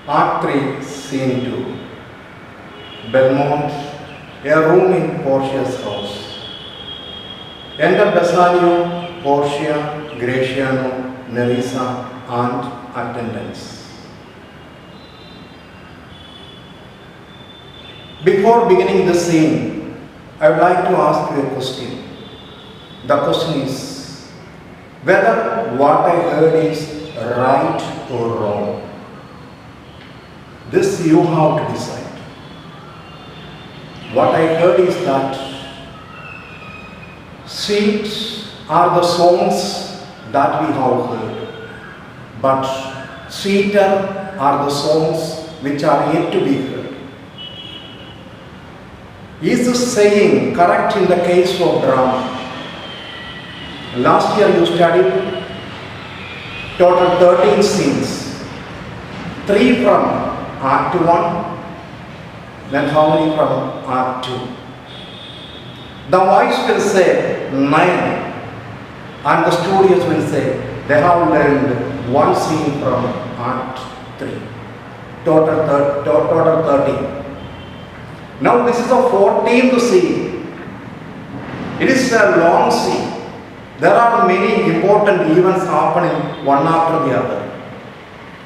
Act 3, Scene 2. Belmont, a room in Portia's house. Enter Bassanio, Portia, Graciano, Nerissa, and attendants. Before beginning the scene, I would like to ask you a question. The question is whether what I heard is right or wrong. This you have to decide. What I heard is that sweet are the songs that we have heard, but sweeter are the songs which are yet to be heard. Is this saying correct in the case of drama? Last year you studied total 13 scenes, 3 from Act 1, then how many from Act 2? The voice will say 9 and the studios will say they have learned 1 scene from Act 3. Total 13. Now this is the 14th scene. It is a long scene. There are many important events happening one after the other.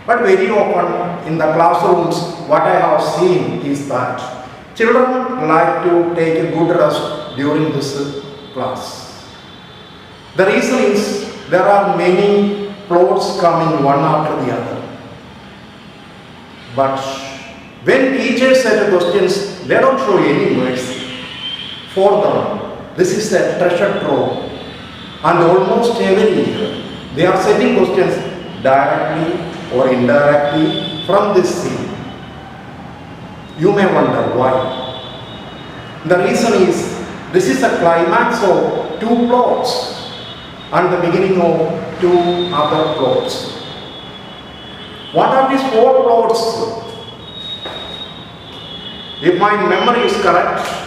But very often in the classrooms, what I have seen is that children like to take a good rest during this class. The reason is there are many plots coming one after the other. But when teachers set questions, they don't show any mercy. For them, this is a treasure trove. And almost every year, they are setting questions directly or indirectly from this scene. You may wonder why. The reason is, this is a climax of 2 plots and the beginning of 2 other plots. What are these 4 plots? If my memory is correct,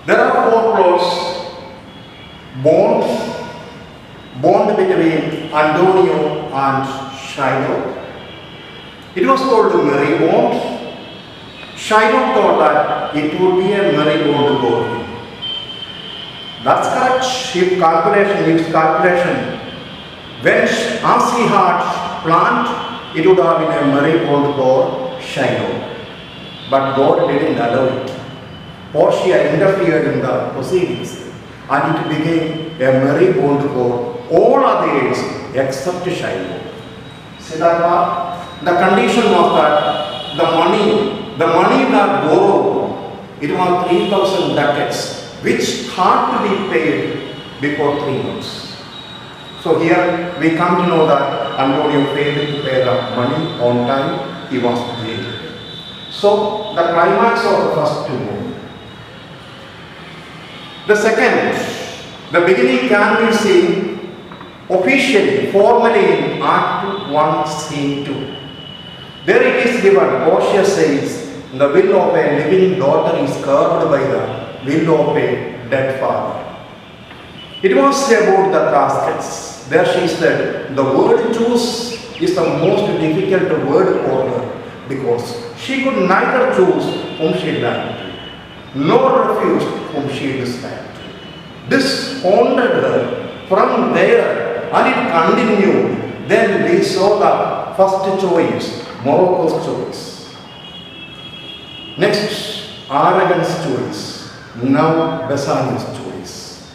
there are 4 plots. Bond between Antonio and Shylock. It was called Merry Bond. Shylock thought that it would be a merry bond for him. That's correct. If calculation, when as he had planned, it would have been a merry bond for Shylock. But God didn't allow it. Portia interfered in the proceedings and it became a merry bond for all others except Shylock. See that part? The condition was that the money that borrowed, it was 3,000 ducats, which had to be paid before 3 months. So here we come to know that Antonio failed to pay the money on time, he was jailed. So the climax of the first 2 moves. The second, the beginning can be seen officially, formally in Act 1, Scene 2. There it is given, Portia says, the will of a living daughter is curbed by the will of a dead father. It was about the caskets. There she said, the word choose is the most difficult word for her because she could neither choose whom she liked nor refuse whom she disliked. This haunted her from there and it continued. Then we saw the first choice, Morocco's choice. Next, Aragon's choice. Now Bassanio's choice.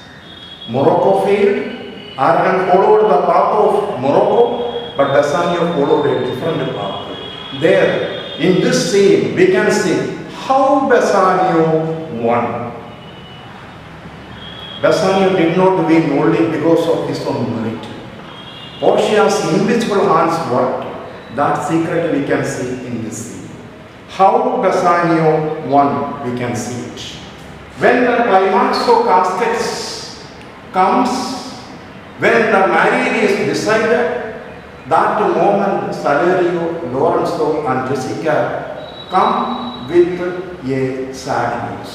Morocco failed. Aragon followed the path of Morocco, but Bassanio followed a different path. There, in this scene, we can see how Bassanio won. Bassanio did not win only because of his own merit. Portia's invisible hands worked. That secret we can see in this scene. How Bassanio won, we can see it. When the climax of caskets comes, when the marriage is decided, that moment Saverio, Lorenzo and Jessica come with a sad news.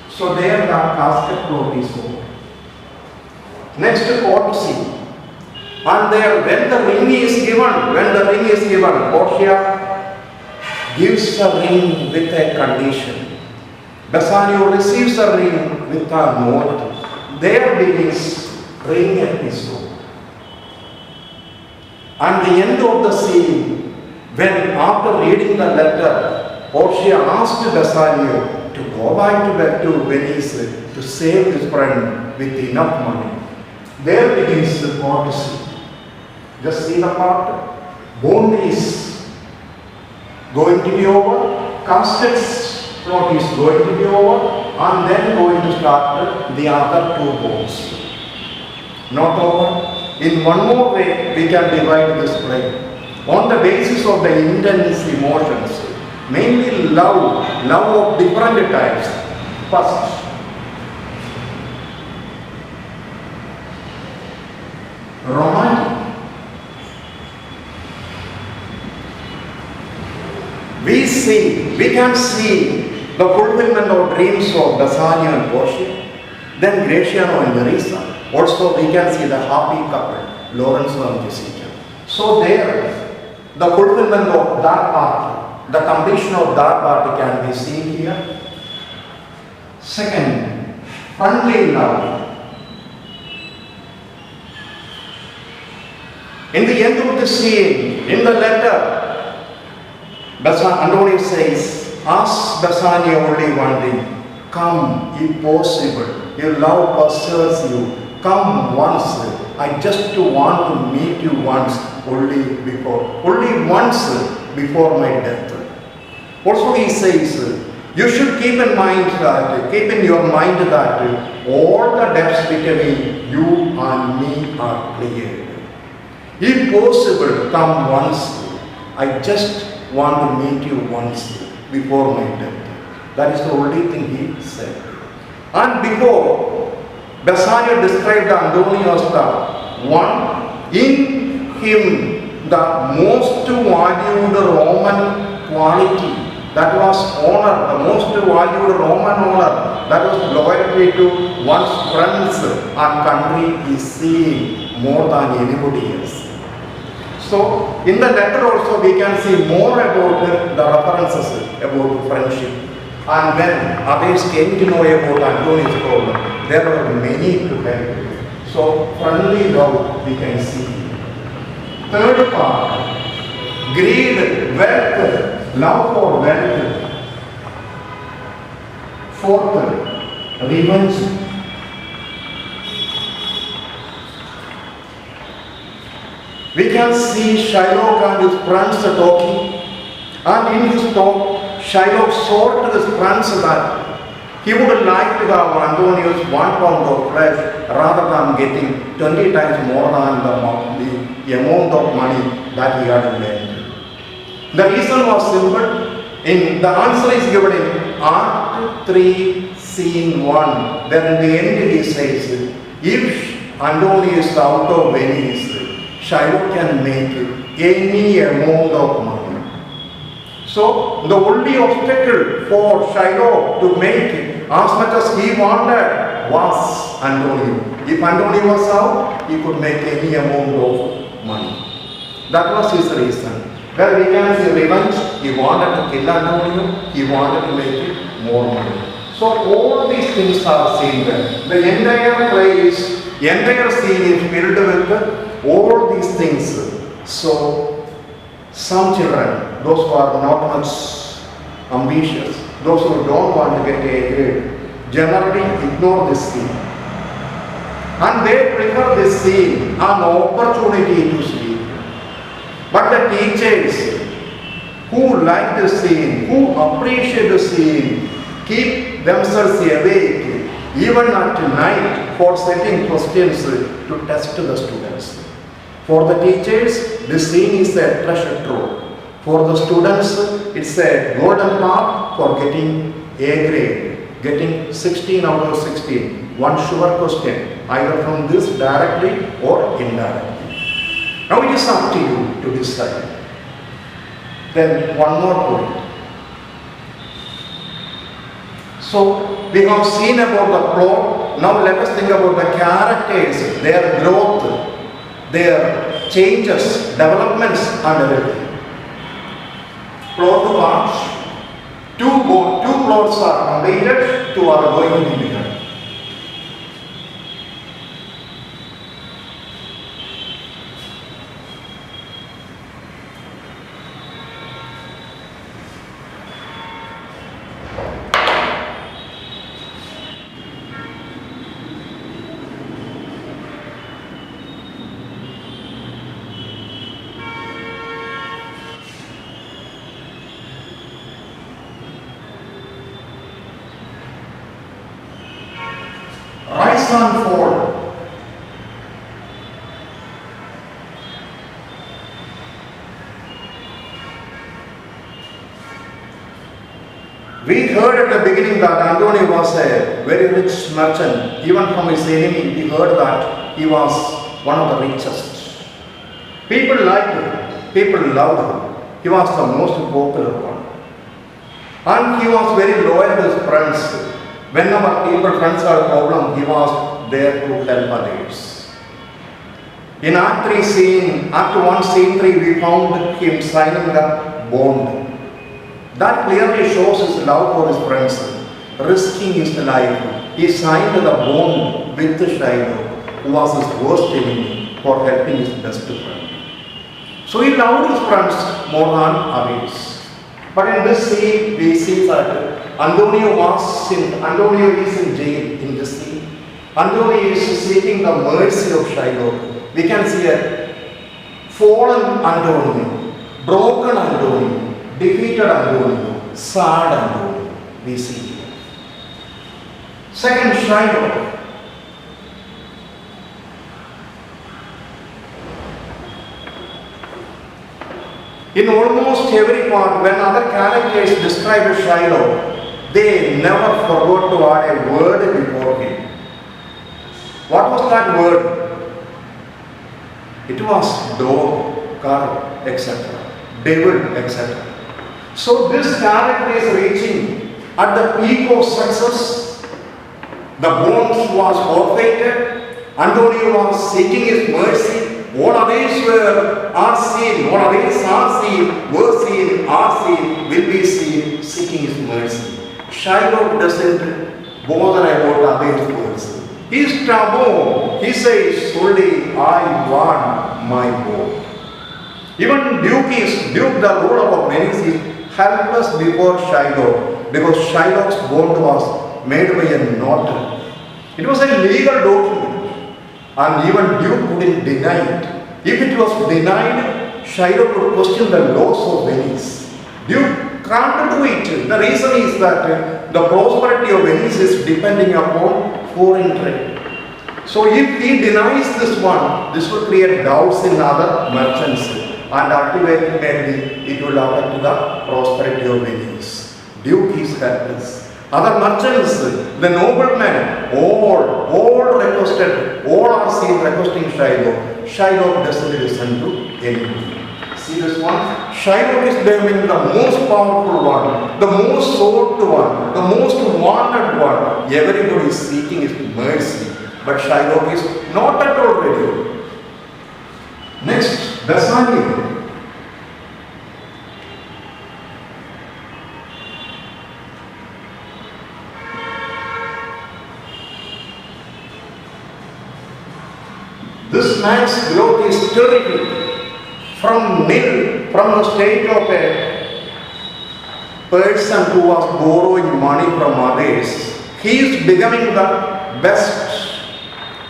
So there the casket plot is over. Next court scene. And there when the ring is given, Portia gives a ring with a condition. Bassanio receives a ring with a note. There begins ring episode. And the end of the scene, when after reading the letter, Portia asked Bassanio to go back to Venice to save his friend with enough money. There begins the court scene. Just see the part. Bond is going to be over, caskets plot is going to be over, and then going to start the other two bones. Not over. In one more way, we can divide this play. On the basis of the intense emotions, mainly love of different types. First, romantic. We can see the fulfillment of dreams of Bassanio and Portia, then Graciano and Nerissa. Also, we can see the happy couple, Lorenzo and Jessica. So there, the fulfillment of that part, the completion of that part can be seen here. Second, friendly love. In the end of the scene, in the letter, Antonio says, ask Bassanio only one thing. Come, if possible. Your love pursues you. Come once. I just want to meet you once, only once before my death. Also he says, you should keep in your mind that all the depths between you and me are cleared. If possible, come once. I just want to meet you once before my death. That is the only thing he said. And before, Bassanio described Antonio as the one in him, the most valued Roman quality. That was honor, the most valued Roman honor. That was loyalty to one's friends and country is seen more than anybody else. So, in the letter also we can see more about the references about friendship. And when others came to know about Antonio's problem, there were many to help. So, friendly love we can see. Third part, greed, wealth, love for wealth. Fourth, revenge. We can see Shylock and his friends talking, and in his talk, Shylock sought his friends that he would like to have Antonio's 1 pound of flesh rather than getting 20 times more than the amount of money that he had lent. The reason was simple. The answer is given in Act 3, Scene 1. Then in the end he says, if Antonio is out of Venice, Shylock can make any amount of money. So, the only obstacle for Shylock to make as much as he wanted was Antonio. If Antonio was out, he could make any amount of money. That was his reason. Well, we can see revenge. He wanted to kill Antonio. He wanted to make it more money. So, all these things are seen there. The entire scene is filled with all these things. So, some children, those who are not much ambitious, those who don't want to get a grade, generally ignore this scene. And they prefer this scene an opportunity to sleep. But the teachers who like the scene, who appreciate the scene, keep themselves awake even at night for setting questions to test the students. For the teachers, this scene is a treasure trove. For the students, it's a golden path for getting A grade, getting 16 out of 16. One sure question, either from this directly or indirectly. Now it is up to you to decide. Then one more point. So we have seen about the plot. Now let us think about the characters, their growth, their changes, developments and everything. Plot parts. Two plots are completed, two are going to be begun. Rise and fall. We heard at the beginning that Antony was a very rich merchant. Even from his enemy, we heard that he was one of the richest. People liked him. People loved him. He was the most popular one. And he was very loyal to his friends. Whenever friends had a problem, he was there to help others. In Act 1 scene 3, we found him signing the bond. That clearly shows his love for his friends, risking his life. He signed the bond with Shylock, who was his worst enemy, for helping his best friend. So he loved his friends more than others. But in this scene, we see that Antonio is in jail in this scene. Antonio is seeking the mercy of Shylock. We can see a fallen Antonio, broken Antonio, defeated Antonio, sad Antonio. We see here. Second, Shylock. In almost every part, when other characters describe Shylock, they never forgot to add a word before him. What was that word? It was dog, car, etc. Devil, etc. So this character is reaching at the peak of success. The bonds was forfeited. Antonio was seeking his mercy. All others are seen, were seen, are seen, will be seen, seeking his mercy. Shylock doesn't bother about others' mercy. He is taboo. He says, only I want my bond. Even Duke, the ruler of Venice, is helpless before Shylock, because Shylock's bond was made by a notary. It was a legal document. And even Duke couldn't deny it. If it was denied, Shylock would question the laws of Venice. Duke can't do it. The reason is that the prosperity of Venice is depending upon foreign trade. So if he denies this one, this will create doubts in other merchants. And ultimately, it will affect the prosperity of Venice. Duke is helpless. Other merchants, the noblemen, all requested, all are seen requesting Shylock. Shylock doesn't listen to anyone. See this one? Shylock is becoming the most powerful one, the most sought one, the most wanted one. Everybody is seeking his mercy, but Shylock is not at all ready. Next, Bassanio. This man's growth is terrific. From the state of a person who was borrowing money from others, he is becoming the best,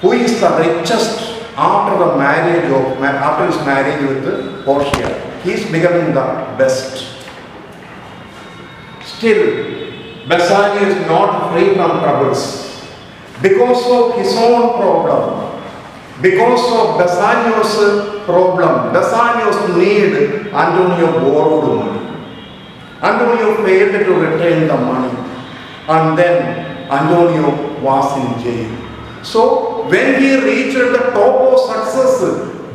who is the richest after his marriage with Portia. He is becoming the best. Still, Bassanio is not free from troubles because of his own problem. Because of Bassanio's problem. Bassanio's need, Antonio borrowed money. Antonio failed to return the money. And then Antonio was in jail. So when he reached the top of success,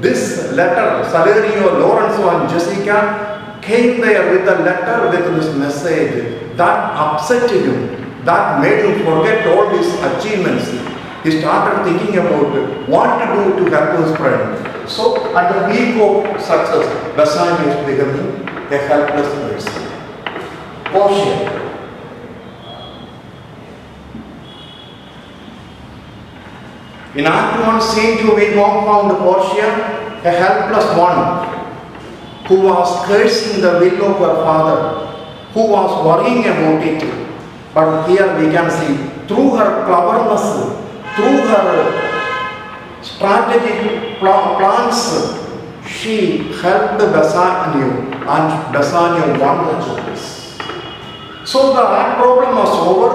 this letter, Saverio, Lorenzo and Jessica came there with a letter with this message that upset him, that made him forget all his achievements. He started thinking about what to do to help his friend. So at the peak of success, Bassanio is becoming a helpless person. Portia. In Act 1, Scene 2, we found Portia, a helpless one, who was cursing the will of her father, who was worrying about it. But here we can see, through her cleverness, through her strategic plans, she helped Bassanio, and Bassanio won the choice. So the art problem was over,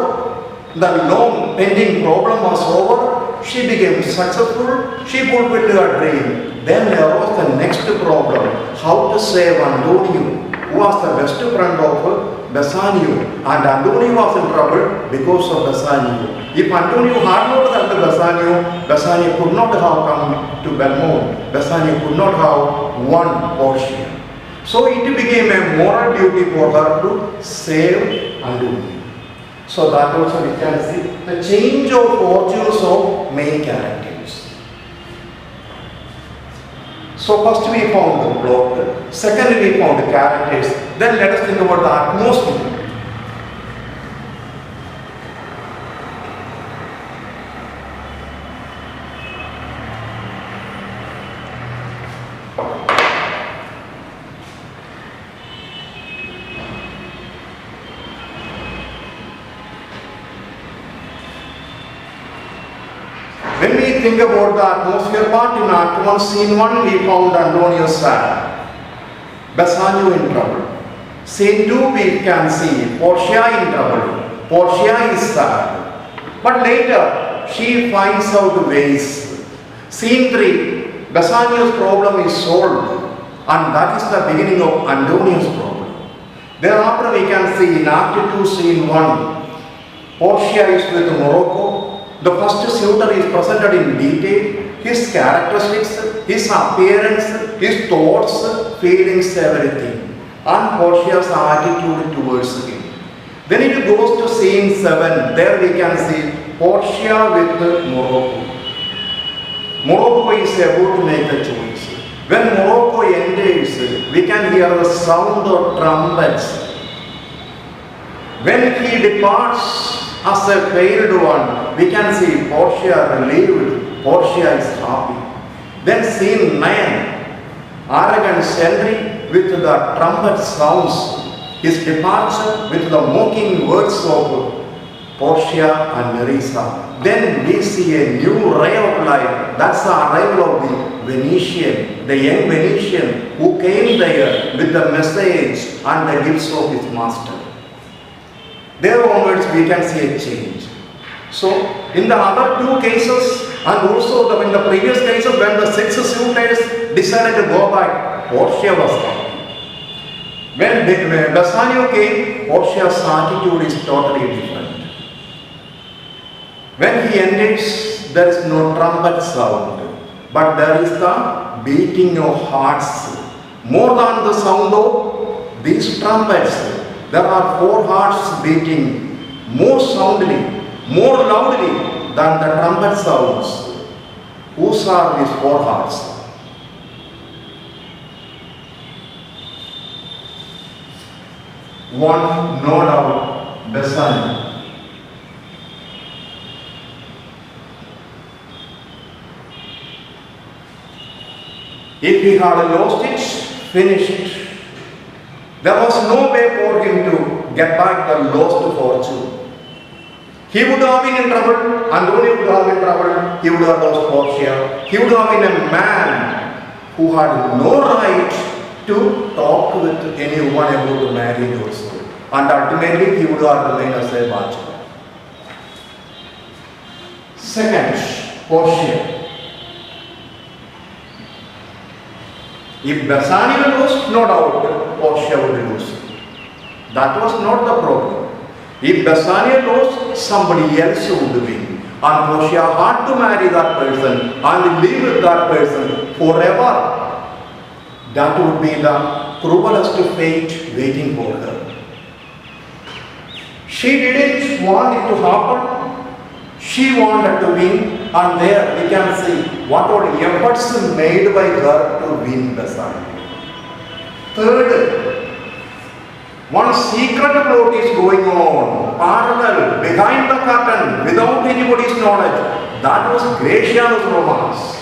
the long pending problem was over. She became successful, she fulfilled her dream. Then there was the next problem, how to save Antonio, who was the best friend of Bassanio. And Antonio was in trouble because of Bassanio. If Antonio had not helped Bassanio, Bassanio could not have come to Belmont. Bassanio could not have won Portia. So it became a moral duty for her to save Antonio. So that also we can see the change of fortunes of main characters. So first we found the plot, second we found the characters, then let us think about the atmosphere. When we think about the atmosphere part, in Act 1, Scene 1, we found Antonio sad, Bassanio in trouble. Scene 2, we can see Portia in trouble. Portia is sad. But later, she finds out ways. Scene 3, Bassanio's problem is solved, and that is the beginning of Antonio's problem. Thereafter, we can see in Act 2, Scene 1, Portia is with Morocco. The first suitor is presented in detail, his characteristics, his appearance, his thoughts, feelings, everything, and Portia's attitude towards him. Then it goes to Scene 7, there we can see Portia with Morocco. Morocco is about to make a choice. When Morocco enters, we can hear the sound of trumpets. When he departs as a failed one, we can see Portia relieved, Portia is happy. Then Scene 9, arrogant sentry with the trumpet sounds, his departure with the mocking words of Portia and Nerissa. Then we see a new ray of light, that's the arrival of the Venetian, the young Venetian who came there with the message and the gifts of his master. There onwards we can see a change. So in the other two cases and also in the previous cases when the 6 suitors decided to go back, Portia was happy. When Bassanio came, Portia's attitude is totally different. When he enters, there is no trumpet sound, but there is the beating of hearts. More than the sound of these trumpets, there are 4 hearts beating more soundly, more loudly than the trumpet sounds. Whose are these 4 hearts? One, no doubt, Bassanio. If he had lost it, finished. There was no way for him to get back the lost fortune. He would have been in trouble, Antonio would have been in trouble, he would have lost Portia. He would have been a man who had no right to talk with anyone about marriage also. And ultimately he would have remained as a bachelor. Second, Portia. If Bassanio lost, no doubt Portia would lose. That was not the problem. If Bassanio lost, somebody else would win. And Portia had to marry that person and live with that person forever. That would be the cruelest fate waiting for her. She didn't want it to happen. She wanted to win, and there we can see what all efforts made by her to win Bassanio. Third, one secret plot is going on, parallel, behind the curtain, without anybody's knowledge. That was Gratiano's romance.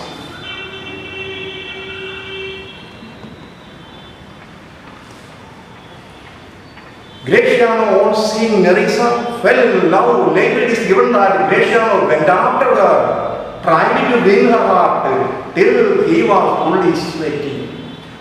Gratiano, on seeing Nerissa, fell in love. Later it is given that Gratiano went after her, trying to win her heart, till he was fully sweating.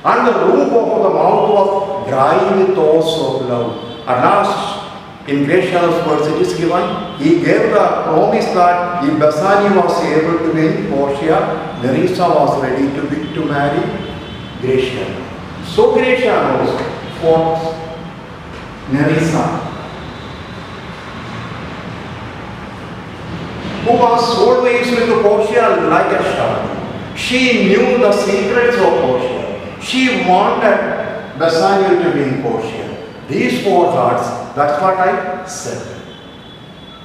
And the roof of the mouth was dry with thoughts of love. At last, in Gratiano's words it is given, he gave the promise that if Bassanio was able to win Portia, Nerissa was ready to marry Gratiano. So Gratiano fought Nerissa, who was always with Portia like a shadow. She knew the secrets of Portia. She wanted Bassanio to win Portia. These four hearts, that's what I said.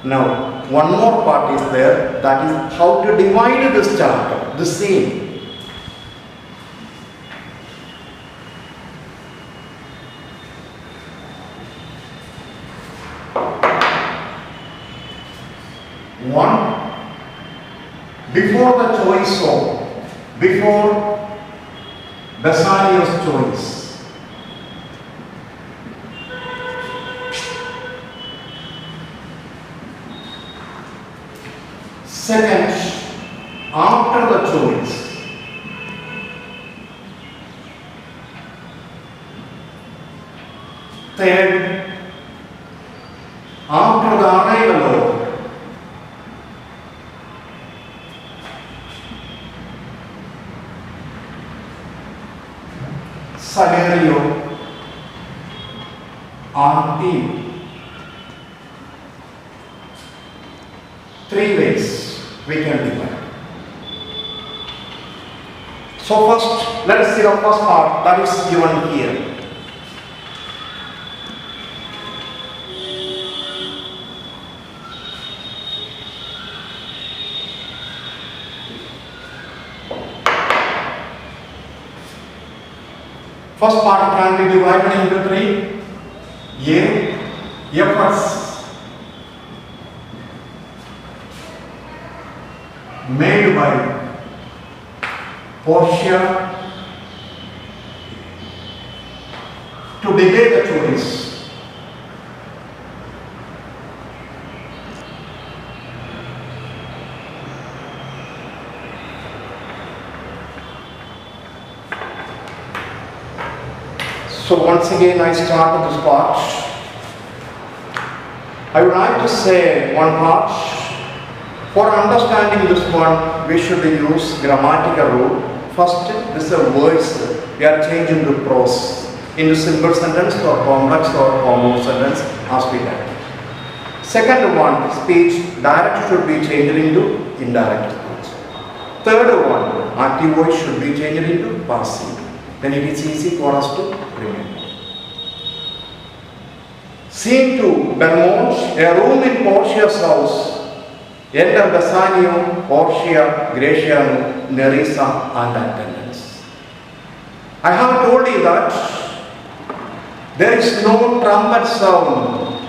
Now, one more part is there, that is how to divide this chapter, the scene. One, before Bassanio's choice. Second, after the choice. Third, after the arrival of Scenario on theme. Three ways we can divide. So first, let us see the first part that is given here. First part can be divided into three. Efforts made by Portia to delay the choice. So once again I start this part. I would like to say one part. For understanding this one, we should use grammatical rule. First, this is a words. We are changing the prose into simple sentence or complex or compound sentence as we can. Second one, speech direct should be changed into indirect speech. Third one, active voice should be changed into passive. Then it is easy for us to remember. Scene 2, Belmont, a room in Portia's house. Enter Bassanio, Portia, Gratiano, Nerissa and attendants. I have told you that there is no trumpet sound,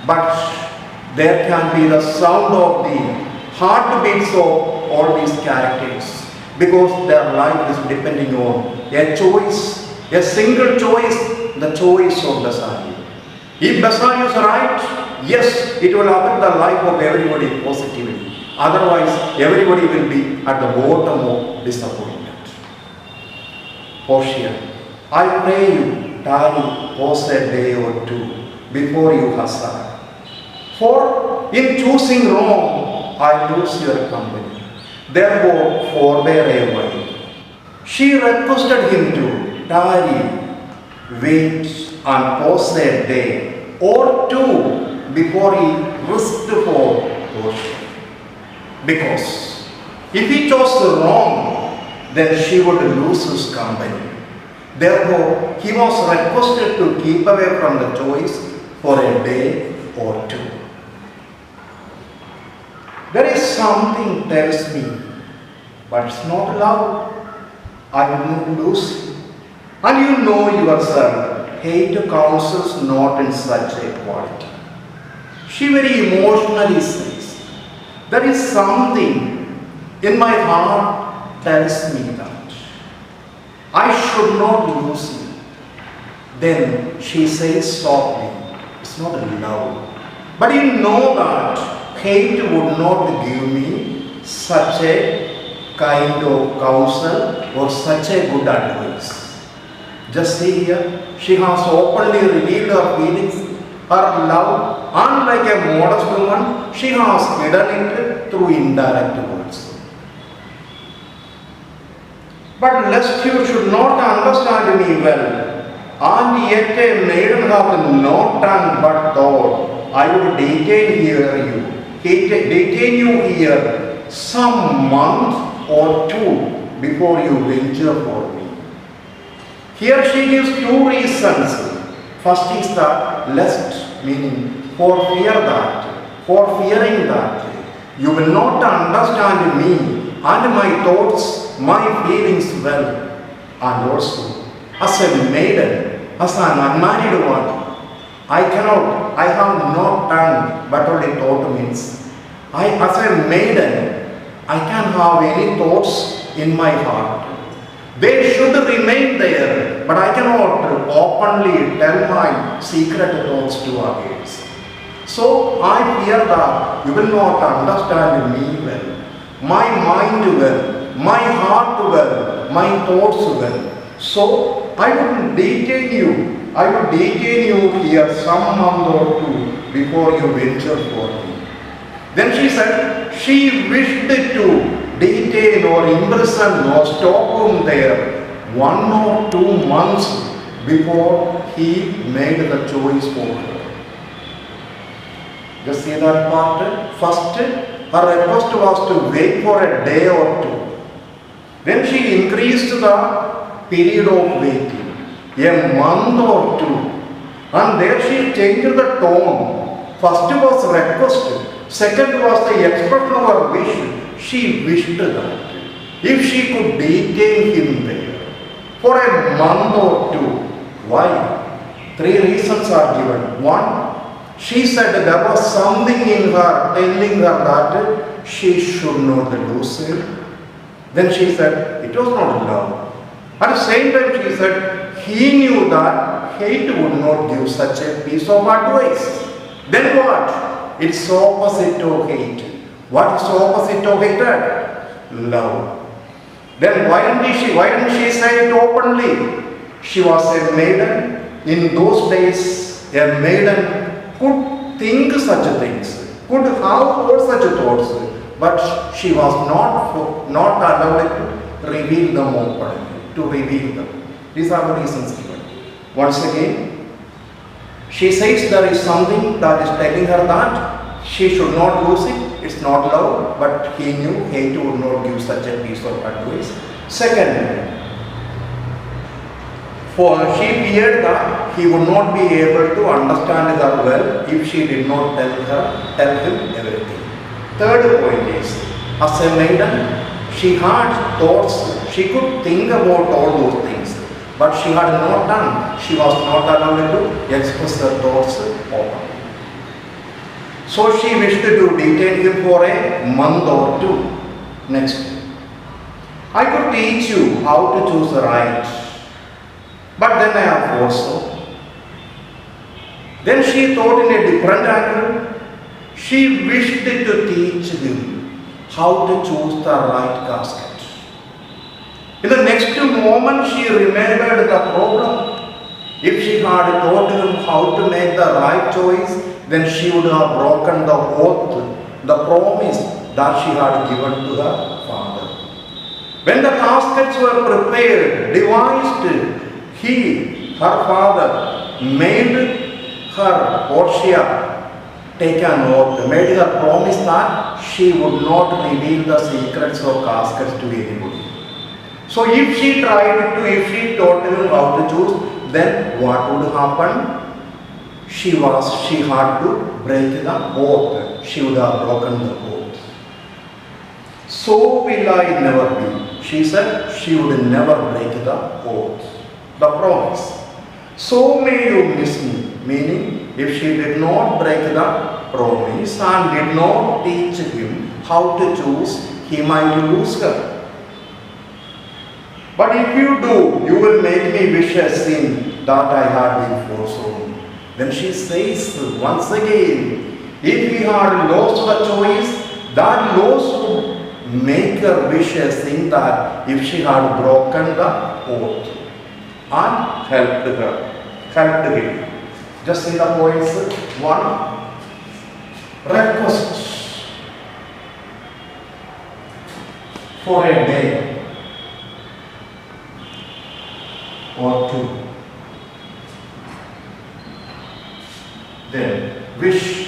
but there can be the sound of the heartbeats of all these characters, because their life is depending on a choice, a single choice, the choice of Bassanio. If Bassanio is right, yes, it will affect the life of everybody positively. Otherwise, everybody will be at the bottom of disappointment. Portia, I pray you, tarry, pause a day or two before you hustle. For in choosing wrong, I lose your company. Therefore, forbear a while. She requested him to tarry, wait and pause a day or two before he risked for Portia. Because if he chose wrong, then she would lose his company. Therefore, he was requested to keep away from the choice for a day or two. There is something tells me, but it's not love. I will not lose. And you know yourself, hate counsels not in such a quality. She very emotionally says, there is something in my heart tells me that I should not lose you. Then she says softly, it's not love. But you know that hate would not give me such a kind of counsel or such a good advice. Just see here, she has openly revealed her feelings, her love, and like a modest woman, she has hidden it through indirect words. But lest you should not understand me well, and yet a maiden hath no tongue but thought, I would detain you here some month or two before you venture for me. Here she gives two reasons. First is that lest, meaning for fearing that you will not understand me and my thoughts, my feelings well. And also, as a maiden, as an unmarried one, I have no tongue but only thought means. As a maiden, I can have any thoughts in my heart. They should remain there, but I cannot openly tell my secret thoughts to others. So I fear that you will not understand me well, my mind well, my heart well, my thoughts well. So I will detain you here some month or two before you venture for me. Then she said she wished to detain or imprison or stop him there 1 or 2 months before he made the choice for her. Just see that part. First, her request was to wait for a day or two. Then she increased the period of waiting, a month or two. And there she changed the tone. First was request. Second was the expression of her wish. She wished that if she could detain him there for a month or two. Why? 3 reasons are given. 1, she said there was something in her telling her that she should not lose him. Then she said it was not love. At the same time she said he knew that hate would not give such a piece of advice. Then what? It's opposite of hate. What is opposite of hatred? Love. Then why didn't she say it openly? She was a maiden. In those days, a maiden could think such things, could have all such thoughts, but she was not allowed to reveal them openly, These are the reasons given. Once again, she says there is something that is telling her that she should not lose it. It's not love, but he knew hate would not give such a piece of advice. Second, for she feared that he would not be able to understand her well if she did not tell him everything. Third point is, as a maiden, she had thoughts, she could think about all those things, but she had not done. She was not allowed to express her thoughts openly. So she wished to detain him for a month or two. Next, I could teach you how to choose right, but then I have also. Then she thought in a different angle. She wished to teach him how to choose the right casket. In the next moment, she remembered the problem. If she had taught him how to make the right choice, then she would have broken the oath, the promise that she had given to her father. When the caskets were prepared, devised, her father, made her, Portia, take an oath, made her promise that she would not reveal the secrets of caskets to anybody. So if she told him how to choose, then what would happen? She had to break the oath. She would have broken the oath. So will I never be. She said she would never break the oath, the promise. So may you miss me. Meaning, if she did not break the promise and did not teach him how to choose, he might lose her. But if you do, you will make me wish a sin that I had been foresown. Then she says once again, if he had lost the choice, that loss would make her wish a sin that if she had broken the oath and helped him. Just see the points. 1. Request for a day or 2. Then wish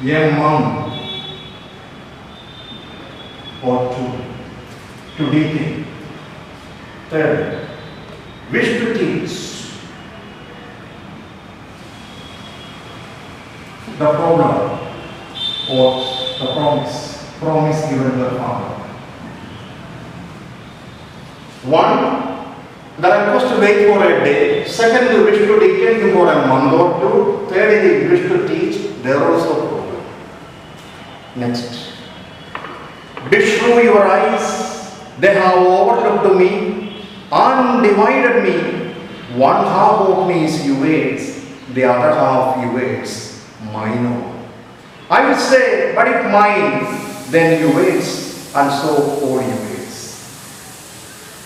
a month or 2 to detain. 3rd, wish to teach. The problem was the promise given to the father. 1. The request to wait for a day. 2nd, the wish to detain him for a month or 2. 3rd, the wish to teach. There was a problem. Next. Beshrew your eyes. They have overlooked me and divided me. One half of me is yours, the other half yours, mine own. I will say, but if mine, then yours, and so all yours.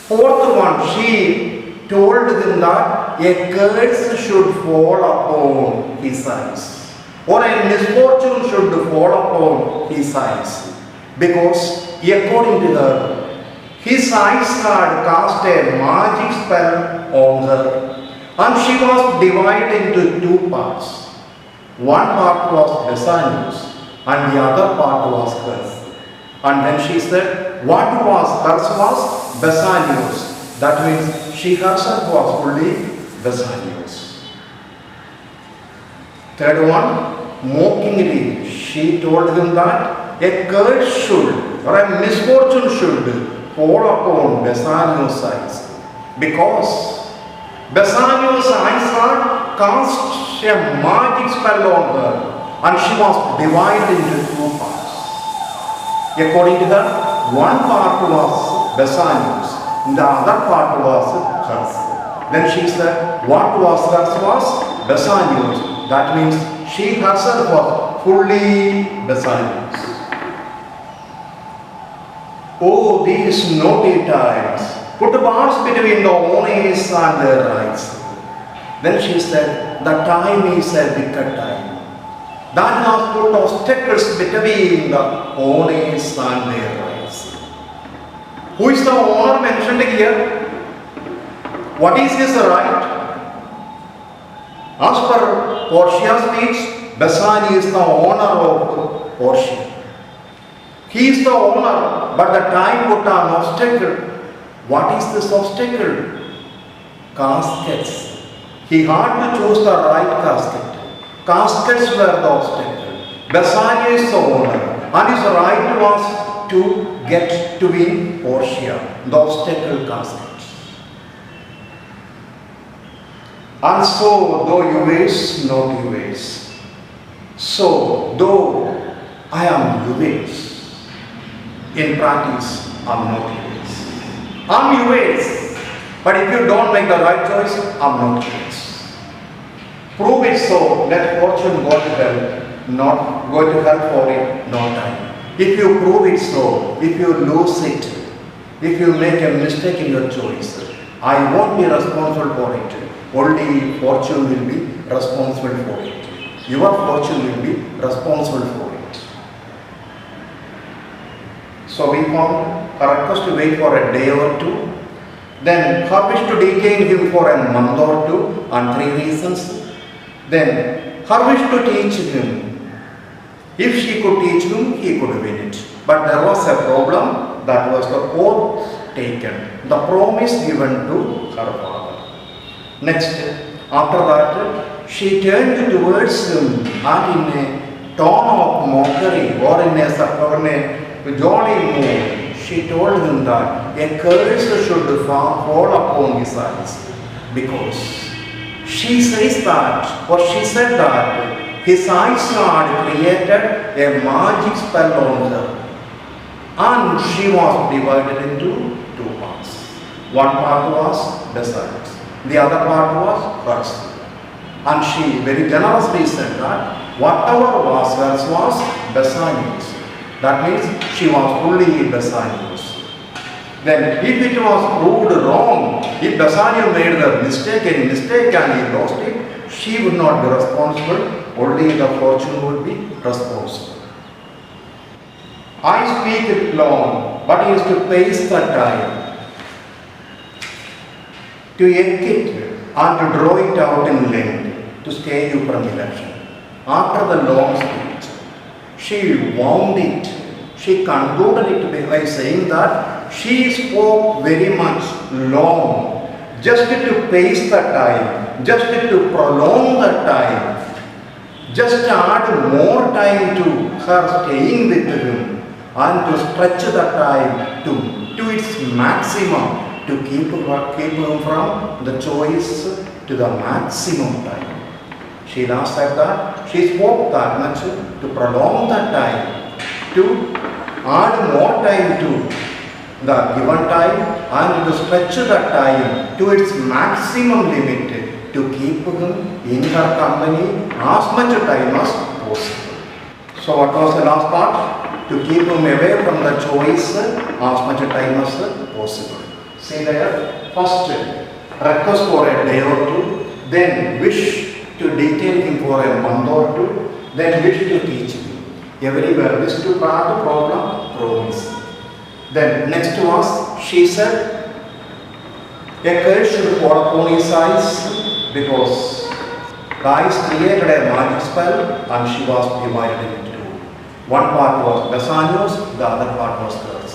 4th one, she told them that a curse should fall upon his eyes, or a misfortune should fall upon his eyes, because according to her, his eyes had cast a magic spell on her, and she was divided into 2 parts. One part was Bassanio's, and the other part was hers. And then she said, what was hers was Bassanio's. That means she herself was fully Bassanio's. 3rd one, mockingly, she told him that a curse should, or a misfortune should fall upon Bassanio's eyes, because Bassanio's eyes had cast a magic spell on her, and she was divided into 2 parts. According to her, one part was Bassanio's, the other part was hers. Then she said, what was hers was Bassanio's. That means she herself was fully Bassanio's. Oh, these naughty times put bars between the owners and their rights. Then she said, the time is a wicked time. That has put obstacles between the owners and their rights. Who is the owner mentioned here? What is his right? As per Portia's speech, Bassanio is the owner of Portia. He is the owner, but the time put an obstacle. What is this obstacle? Caskets. He had to choose the right casket. Caskets were the obstacle. Bassanio is the owner, and his right was to get to win Portia, the obstacle casket. And so, though you waste, not you waste. So, though I am you waste, in practice, I am not you waste. I am you waste, but if you don't make the right choice, I am not you waste. Prove it so, let fortune go to hell, not go to hell for it, no time. If you prove it so, if you lose it, if you make a mistake in your choice, I won't be responsible for it. Only fortune will be responsible for it. Your fortune will be responsible for it. So we found her request to wait for a day or two. Then her wish to detain him for a month or two, and 3 reasons. Then her wish to teach him. If she could teach him, he could win it. But there was a problem, that was the oath taken, the promise given to her father. Next, after that, she turned towards him and in a tone of mockery or in a jolly mood, she told him that a curse should fall upon his eyes, because she says that, or she said that his eyes had created a magic spell on her, and she was divided into 2 parts. One part was Bassanio's, the other part was hers. And she very generously said that whatever was hers was Bassanio's. That means she was fully Bassanio's. Then if it was proved wrong, if Bassanio made a mistake and he lost it, she would not be responsible, only the fortune would be responsible. I speak it long, but he is to pace the time, to yank it and to draw it out in length, to stay you from election. After the long speech, she wound it, she concluded it by saying that she spoke very much long, just to pace the time, just to prolong the time, just to add more time to her staying with him, and to stretch the time to its maximum, to keep him from the choice to the maximum time. She last said that she spoke that much to prolong the time, to add more time to the given time, and to stretch the time to its maximum limit, to keep him in her company as much time as possible. So what was the last part? To keep him away from the choice as much time as possible. See there, first request for a day or two, then wish to detain him for a month or two, then wish to teach him. Everywhere, wish to part the problem, promise. Then next was, she said, a curse should fall upon his eyes, because the eyes created a magic spell and she was divided into 2. One part was Bassanio's, the other part was hers.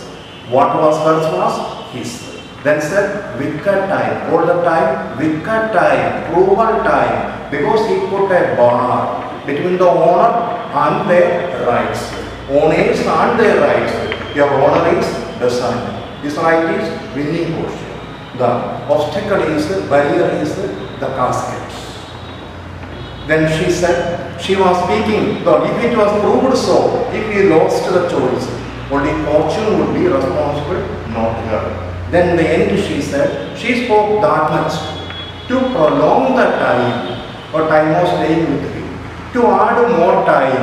What was hers was his. Then said, wicked time, all the time, wicked time, cruel time, because he put a bar between the owner and their rights. Owners and their rights. Your owner is Bassanio. His right is winning Portia. The obstacle is, barrier is the casket. Then she said, she was speaking, if it was proved so, if he lost the choice, only fortune would be responsible, not her. Then in the end she said, she spoke that much to prolong the time, or time of staying with him, to add more time,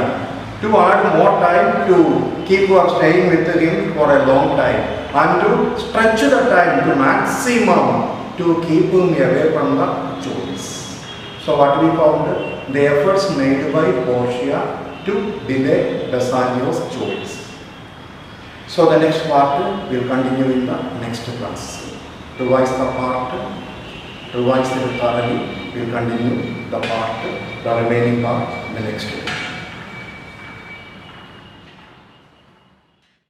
to keep her staying with him for a long time, and to stretch the time to maximum, to keep him away from the choice. So what we found? The efforts made by Portia to delay Bassanio's choice. So the next part will continue in the next class. Revise the part, revise it thoroughly, we will continue the remaining part in the next day.